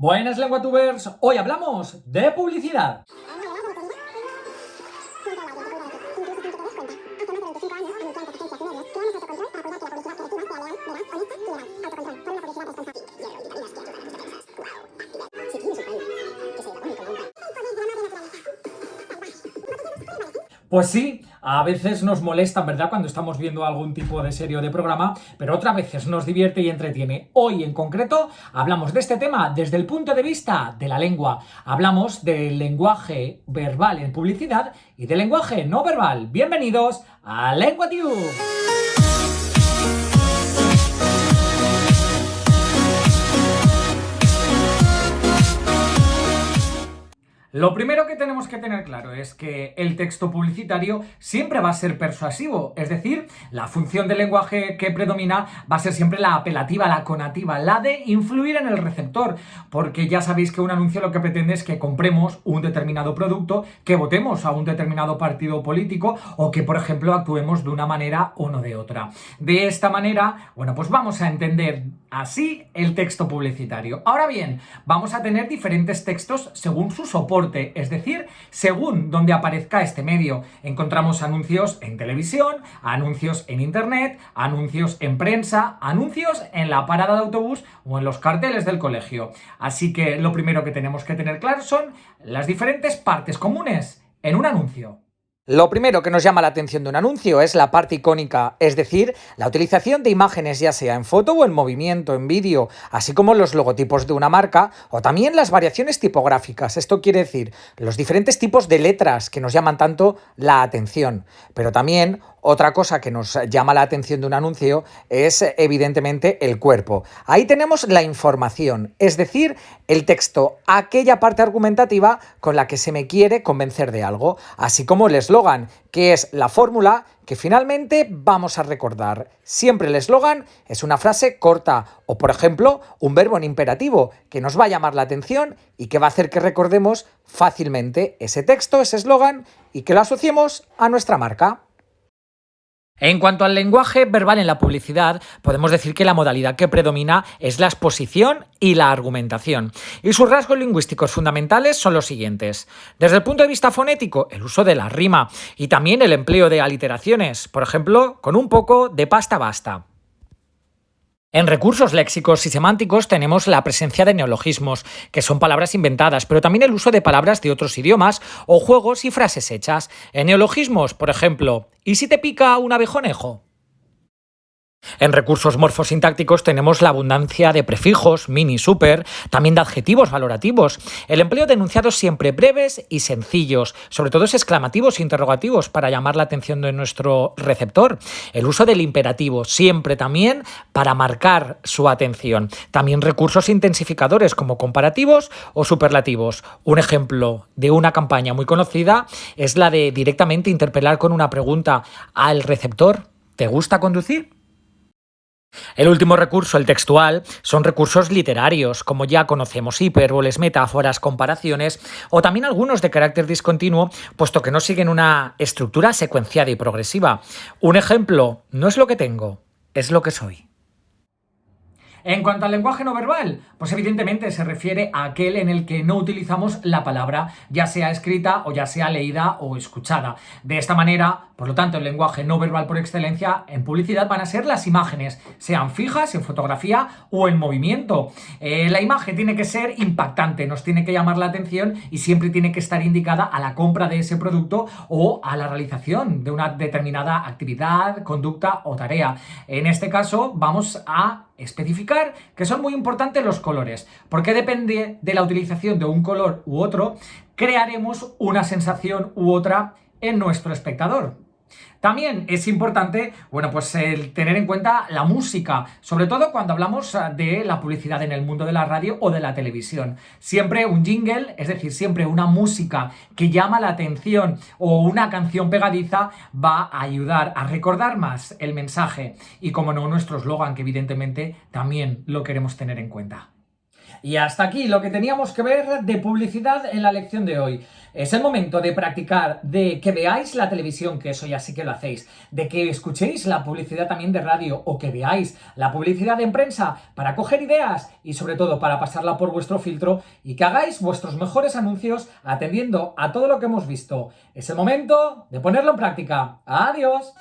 Buenas lenguatubers, hoy hablamos de publicidad. Pues sí, a veces nos molesta, ¿verdad?, cuando estamos viendo algún tipo de serie o de programa, pero otras veces nos divierte y entretiene. Hoy en concreto hablamos de este tema desde el punto de vista de la lengua. Hablamos del lenguaje verbal en publicidad y del lenguaje no verbal. Bienvenidos a LenguaTube. Lo primero que tenemos que tener claro es que el texto publicitario siempre va a ser persuasivo, es decir, la función del lenguaje que predomina va a ser siempre la apelativa, la conativa, la de influir en el receptor, porque ya sabéis que un anuncio lo que pretende es que compremos un determinado producto, que votemos a un determinado partido político o que, por ejemplo, actuemos de una manera o no de otra. De esta manera, bueno, pues vamos a entender así el texto publicitario. Ahora bien, vamos a tener diferentes textos según su soporte, es decir, según donde aparezca este medio. Encontramos anuncios en televisión, anuncios en internet, anuncios en prensa, anuncios en la parada de autobús o en los carteles del colegio. Así que lo primero que tenemos que tener claro son las diferentes partes comunes en un anuncio. Lo primero que nos llama la atención de un anuncio es la parte icónica, es decir, la utilización de imágenes ya sea en foto o en movimiento, en vídeo, así como los logotipos de una marca o también las variaciones tipográficas. Esto quiere decir los diferentes tipos de letras que nos llaman tanto la atención, pero también otra cosa que nos llama la atención de un anuncio es evidentemente el cuerpo. Ahí tenemos la información, es decir, el texto, aquella parte argumentativa con la que se me quiere convencer de algo, así como el eslogan, que es la fórmula que finalmente vamos a recordar. Siempre el eslogan es una frase corta o, por ejemplo, un verbo en imperativo que nos va a llamar la atención y que va a hacer que recordemos fácilmente ese texto, ese eslogan y que lo asociemos a nuestra marca. En cuanto al lenguaje verbal en la publicidad, podemos decir que la modalidad que predomina es la exposición y la argumentación. Y sus rasgos lingüísticos fundamentales son los siguientes. Desde el punto de vista fonético, el uso de la rima y también el empleo de aliteraciones, por ejemplo, con un poco de pasta basta. En recursos léxicos y semánticos tenemos la presencia de neologismos, que son palabras inventadas, pero también el uso de palabras de otros idiomas o juegos y frases hechas. En neologismos, por ejemplo, ¿y si te pica un abejonejo? En recursos morfosintácticos tenemos la abundancia de prefijos, mini, super, también de adjetivos valorativos, el empleo de enunciados siempre breves y sencillos, sobre todo exclamativos e interrogativos para llamar la atención de nuestro receptor, el uso del imperativo siempre también para marcar su atención, también recursos intensificadores como comparativos o superlativos. Un ejemplo de una campaña muy conocida es la de directamente interpelar con una pregunta al receptor: ¿te gusta conducir? El último recurso, el textual, son recursos literarios, como ya conocemos, hipérboles, metáforas, comparaciones o también algunos de carácter discontinuo, puesto que no siguen una estructura secuenciada y progresiva. Un ejemplo: no es lo que tengo, es lo que soy. En cuanto al lenguaje no verbal, pues evidentemente se refiere a aquel en el que no utilizamos la palabra, ya sea escrita o ya sea leída o escuchada. De esta manera, por lo tanto, el lenguaje no verbal por excelencia en publicidad van a ser las imágenes, sean fijas, en fotografía o en movimiento. La imagen tiene que ser impactante, nos tiene que llamar la atención y siempre tiene que estar indicada a la compra de ese producto o a la realización de una determinada actividad, conducta o tarea. En este caso, vamos a especificar que son muy importantes los colores, porque depende de la utilización de un color u otro, crearemos una sensación u otra en nuestro espectador. También es importante, bueno, pues el tener en cuenta la música, sobre todo cuando hablamos de la publicidad en el mundo de la radio o de la televisión. Siempre un jingle, es decir, siempre una música que llama la atención o una canción pegadiza va a ayudar a recordar más el mensaje y, como no, nuestro eslogan, que evidentemente también lo queremos tener en cuenta. Y hasta aquí lo que teníamos que ver de publicidad en la lección de hoy. Es el momento de practicar, de que veáis la televisión, que eso ya sí que lo hacéis, de que escuchéis la publicidad también de radio o que veáis la publicidad en prensa para coger ideas y sobre todo para pasarla por vuestro filtro y que hagáis vuestros mejores anuncios atendiendo a todo lo que hemos visto. Es el momento de ponerlo en práctica. ¡Adiós!